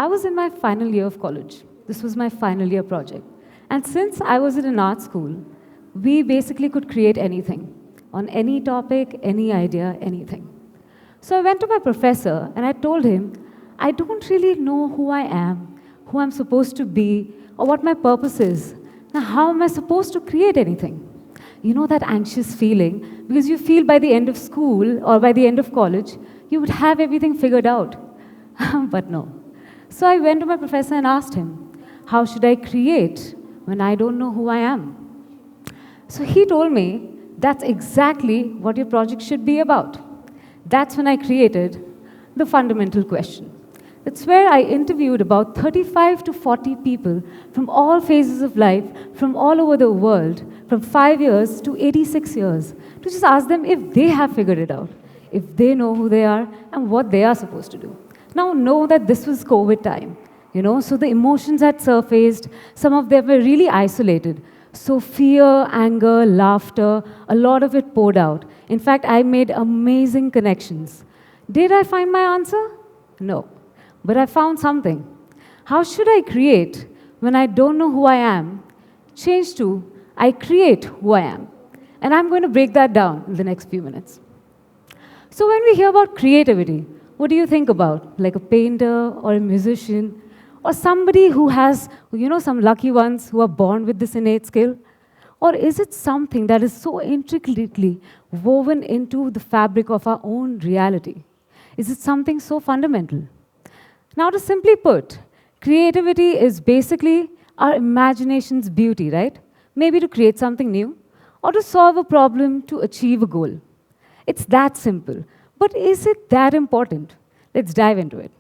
I was in my final year of college. This was my final year project. And since I was in an art school, we basically could create anything on any topic, any idea, anything. So I went to my professor and I told him, I don't really know who I am, who I'm supposed to be, or what my purpose is. Now, how am I supposed to create anything? You know that anxious feeling because you feel by the end of school or by the end of college, you would have everything figured out. But no. So I went to my professor and asked him, how should I create when I don't know who I am? So he told me, that's exactly what your project should be about. That's when I created the fundamental question. It's where I interviewed about 35 to 40 people from all phases of life, from all over the world, from 5 years to 86 years, to just ask them if they have figured it out, if they know who they are and what they are supposed to do. Now, know that this was COVID time, so the emotions had surfaced. Some of them were really isolated. So fear, anger, laughter, a lot of it poured out. In fact, I made amazing connections. Did I find my answer? No. But I found something. How should I create when I don't know who I am? Change to, I create who I am. And I'm going to break that down in the next few minutes. So when we hear about creativity, what do you think about? Like a painter or a musician? Or somebody who has, some lucky ones who are born with this innate skill? Or is it something that is so intricately woven into the fabric of our own reality? Is it something so fundamental? Now, to simply put, creativity is basically our imagination's beauty, right? Maybe to create something new, or to solve a problem, to achieve a goal. It's that simple. But is it that important? Let's dive into it.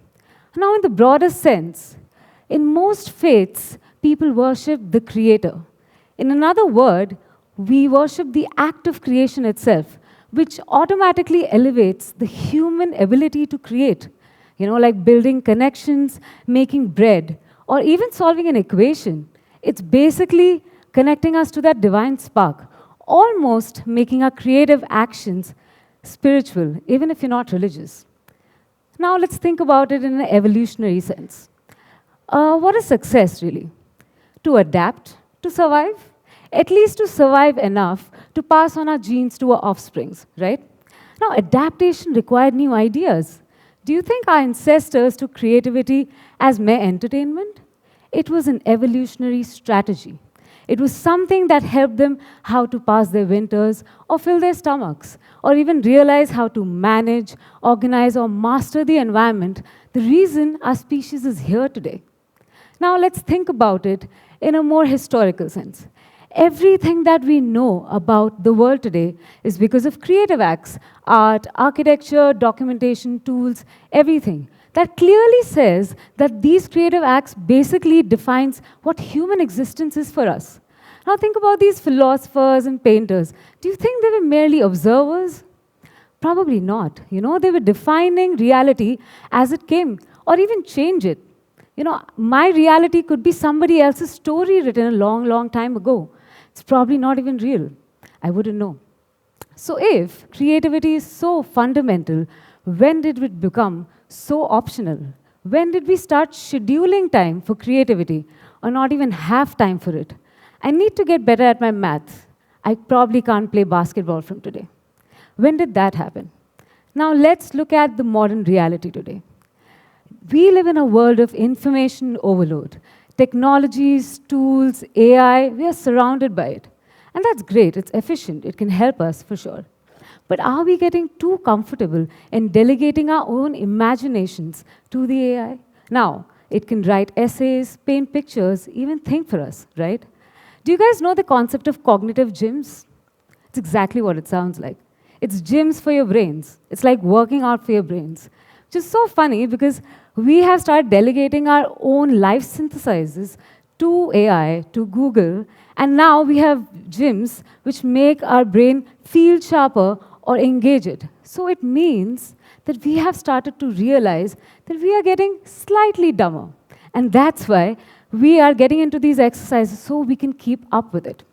Now, in the broadest sense, in most faiths, people worship the Creator. In another word, we worship the act of creation itself, which automatically elevates the human ability to create. Like building connections, making bread, or even solving an equation. It's basically connecting us to that divine spark, almost making our creative actions spiritual, even if you're not religious. Now, let's think about it in an evolutionary sense. What is success, really? To adapt, to survive? At least to survive enough to pass on our genes to our offsprings, right? Now, adaptation required new ideas. Do you think our ancestors took creativity as mere entertainment? It was an evolutionary strategy. It was something that helped them how to pass their winters or fill their stomachs, or even realize how to manage, organize, or master the environment, the reason our species is here today. Now let's think about it in a more historical sense. Everything that we know about the world today is because of creative acts, art, architecture, documentation, tools, everything. That clearly says that these creative acts basically defines what human existence is for us. Now think about these philosophers and painters. Do you think they were merely observers? Probably not. They were defining reality as it came, or even change it. My reality could be somebody else's story written a long, long time ago. It's probably not even real. I wouldn't know. So if creativity is so fundamental, when did it become so optional? When did we start scheduling time for creativity or not even have time for it? I need to get better at my math. I probably can't play basketball from today. When did that happen? Now let's look at the modern reality today. We live in a world of information overload. Technologies, tools, AI, we are surrounded by it. And that's great, it's efficient, it can help us for sure. But are we getting too comfortable in delegating our own imaginations to the AI? Now, it can write essays, paint pictures, even think for us, right? Do you guys know the concept of cognitive gyms? It's exactly what it sounds like. It's gyms for your brains. It's like working out for your brains. Which is so funny because we have started delegating our own life synthesizers to AI, to Google, and now we have gyms which make our brain feel sharper or engage it. So it means that we have started to realize that we are getting slightly dumber. And that's why we are getting into these exercises so we can keep up with it.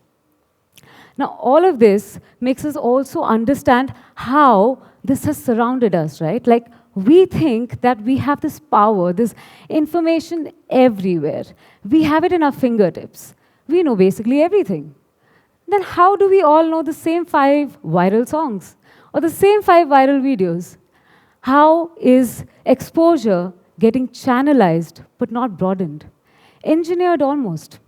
Now, all of this makes us also understand how this has surrounded us, right? Like, We think that we have this power, this information everywhere. We have it in our fingertips. We know basically everything. Then how do we all know the same 5 viral songs or the same 5 viral videos? How is exposure getting channelized but not broadened? Engineered almost.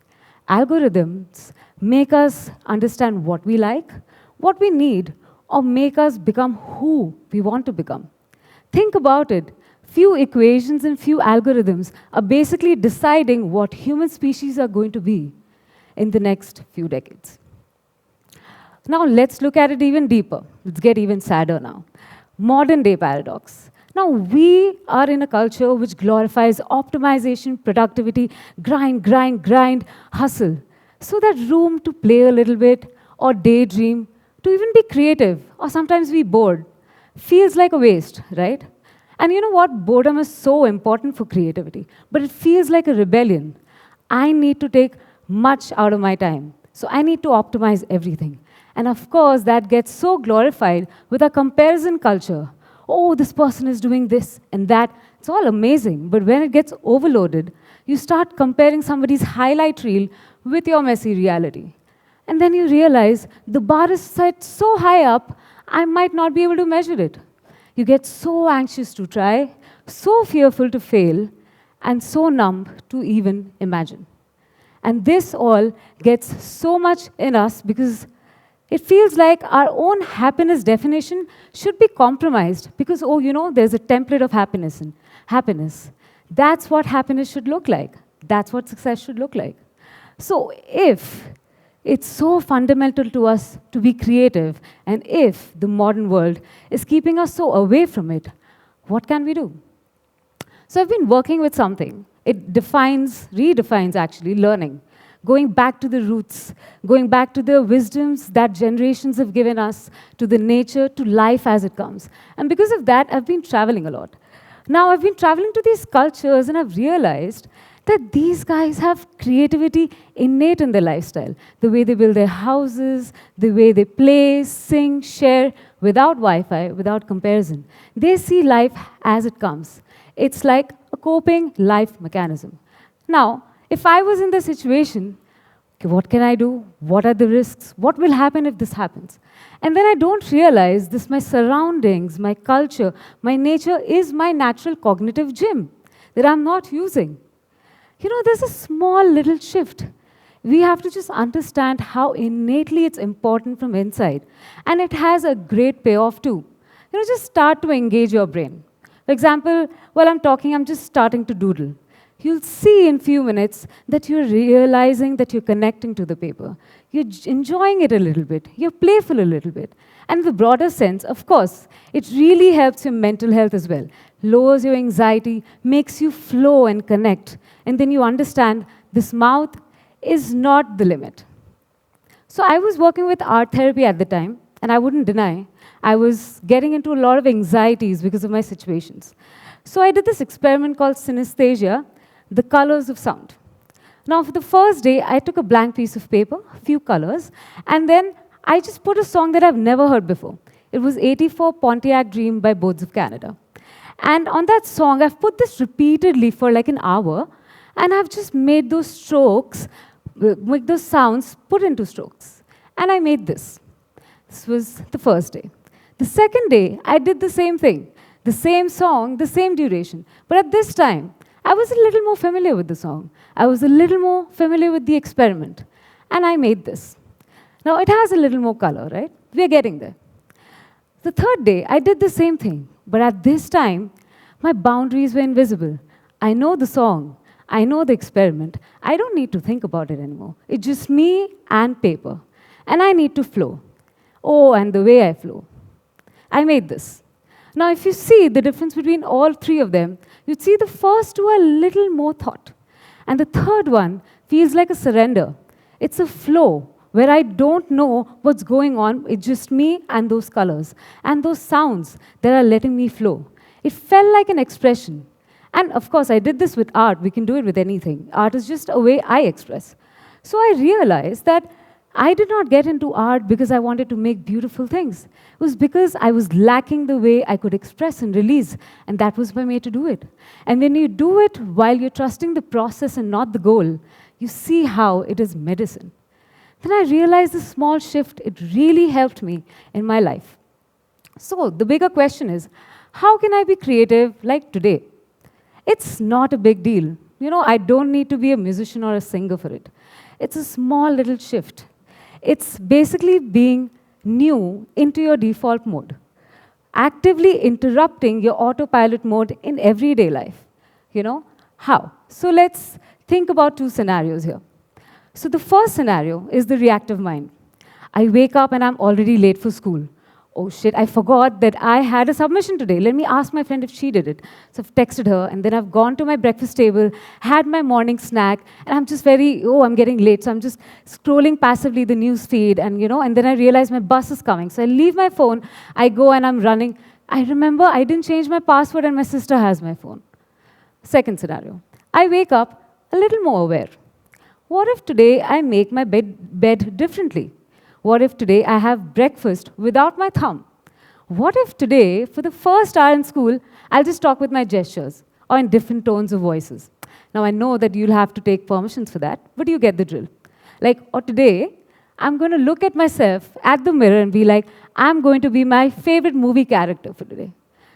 Algorithms make us understand what we like, what we need, or make us become who we want to become. Think about it. Few equations and few algorithms are basically deciding what human species are going to be in the next few decades. Now let's look at it even deeper. Let's get even sadder now. Modern day paradox. Now we are in a culture which glorifies optimization, productivity, grind, grind, grind, hustle. So that room to play a little bit or daydream, to even be creative or sometimes be bored, feels like a waste, right? And you know what? Boredom is so important for creativity, but it feels like a rebellion. I need to take much out of my time, so I need to optimize everything. And of course, that gets so glorified with a comparison culture. Oh, this person is doing this and that. It's all amazing, but when it gets overloaded, you start comparing somebody's highlight reel with your messy reality. And then you realize the bar is set so high up, I might not be able to measure it. You get so anxious to try, so fearful to fail, and so numb to even imagine. And this all gets so much in us because it feels like our own happiness definition should be compromised because, oh, there's a template of happiness. That's what happiness should look like. That's what success should look like. So if it's so fundamental to us to be creative, and if the modern world is keeping us so away from it, what can we do? So I've been working with something. It redefines actually learning, going back to the roots, going back to the wisdoms that generations have given us, to the nature, to life as it comes. And because of that, I've been traveling a lot. Now, I've been traveling to these cultures, and I've realized that these guys have creativity innate in their lifestyle. The way they build their houses, the way they play, sing, share, without Wi-Fi, without comparison. They see life as it comes. It's like a coping life mechanism. Now, if I was in the situation, okay, what can I do? What are the risks? What will happen if this happens? And then I don't realize this, my surroundings, my culture, my nature is my natural cognitive gym that I'm not using. There's a small little shift. We have to just understand how innately it's important from inside. And it has a great payoff too. Just start to engage your brain. For example, while I'm talking, I'm just starting to doodle. You'll see in a few minutes that you're realizing that you're connecting to the paper. You're enjoying it a little bit. You're playful a little bit. And in the broader sense, of course, it really helps your mental health as well. Lowers your anxiety, makes you flow and connect. And then you understand this mouth is not the limit. So I was working with art therapy at the time, and I wouldn't deny, I was getting into a lot of anxieties because of my situations. So I did this experiment called synesthesia, the colors of sound. Now, for the first day, I took a blank piece of paper, a few colors, and then I just put a song that I've never heard before. It was 84 Pontiac Dream by Boards of Canada. And on that song, I've put this repeatedly for like an hour, and I've just made those strokes, make those sounds put into strokes. And I made this. This was the first day. The second day, I did the same thing. The same song, the same duration. But at this time, I was a little more familiar with the song. I was a little more familiar with the experiment. And I made this. Now, it has a little more color, right? We're getting there. The third day, I did the same thing. But at this time, my boundaries were invisible. I know the song. I know the experiment. I don't need to think about it anymore. It's just me and paper. And I need to flow. Oh, and the way I flow. I made this. Now, if you see the difference between all three of them, you'd see the first two are a little more thought. And the third one feels like a surrender. It's a flow where I don't know what's going on. It's just me and those colors and those sounds that are letting me flow. It felt like an expression. And of course, I did this with art. We can do it with anything. Art is just a way I express. So I realized that I did not get into art because I wanted to make beautiful things. It was because I was lacking the way I could express and release, and that was my way to do it. And when you do it while you're trusting the process and not the goal, you see how it is medicine. Then I realized this small shift, it really helped me in my life. So the bigger question is, how can I be creative like today? It's not a big deal. I don't need to be a musician or a singer for it. It's a small little shift. It's basically being new into your default mode, actively interrupting your autopilot mode in everyday life. How? So let's think about two scenarios here. So the first scenario is the reactive mind. I wake up and I'm already late for school. Oh shit, I forgot that I had a submission today. Let me ask my friend if she did it. So I've texted her, and then I've gone to my breakfast table, had my morning snack, and I'm just I'm getting late. So I'm just scrolling passively the news feed, and then I realize my bus is coming. So I leave my phone, I go and I'm running. I remember I didn't change my password and my sister has my phone. Second scenario, I wake up a little more aware. What if today I make my bed differently? What if today I have breakfast without my thumb? What if today, for the first hour in school, I'll just talk with my gestures or in different tones of voices? Now, I know that you'll have to take permissions for that, but you get the drill. Or today, I'm going to look at myself at the mirror and be like, I'm going to be my favorite movie character for today.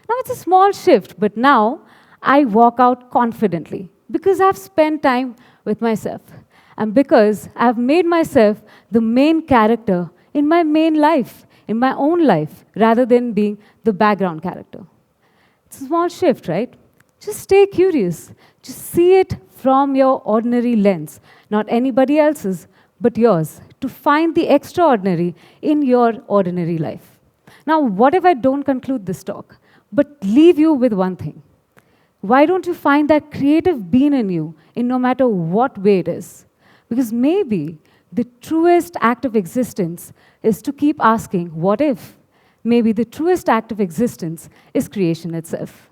Now, it's a small shift, but now I walk out confidently because I've spent time with myself. And because I've made myself the main character in my main life, in my own life, rather than being the background character. It's a small shift, right? Just stay curious. Just see it from your ordinary lens, not anybody else's, but yours, to find the extraordinary in your ordinary life. Now, what if I don't conclude this talk, but leave you with one thing? Why don't you find that creative being in you, in no matter what way it is? Because maybe the truest act of existence is to keep asking, what if? Maybe the truest act of existence is creation itself.